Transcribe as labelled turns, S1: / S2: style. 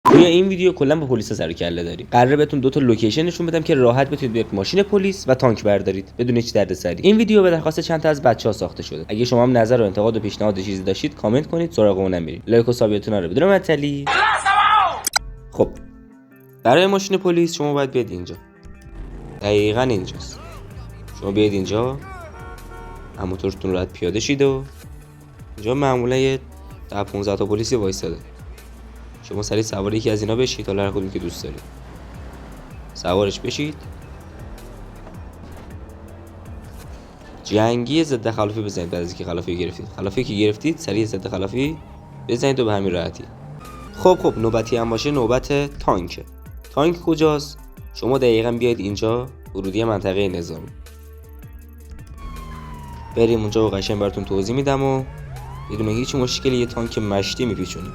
S1: توی این ویدیو کلا با پلیسا سر و کله داریم. قراره بهتون دو تا لوکیشن نشون بدم که راحت بتونید بیاید ماشین پلیس و تانک بردارید بدون هیچ دردسری. این ویدیو به درخواست چند تا از بچه‌ها ساخته شده. اگه شما هم نظر و انتقاد و پیشنهاد چیزی داشتید کامنت کنید، سراغ اونم بریم. لایک و سابیتون رو بدون معطلی. خب برای ماشین پلیس شما باید بیاید اینجا. دقیقاً اینجاست. شما بیاید اینجا، موتورتون رو رد پیاده شید و اینجا معمولا یه 15 تا پلیسی وایساده. شما سریع سوار یکی از اینا بشید، حالا هر کدوم که دوست دارید سوارش بشید. جنگی ضد خلافی بزنید. بعد از اینکه خلافی که گرفتید سریع ضد خلافی بزنید و به همین راحتی. خب نوبتی هم باشه نوبت تانک. تانک کجاست؟ شما دقیقاً بیاید اینجا، ورودی منطقه نظامی. بریم اونجا و قشنگ براتون توضیح میدم و بدون هیچ مشکلی یه تانک مشتی میپیچونیم.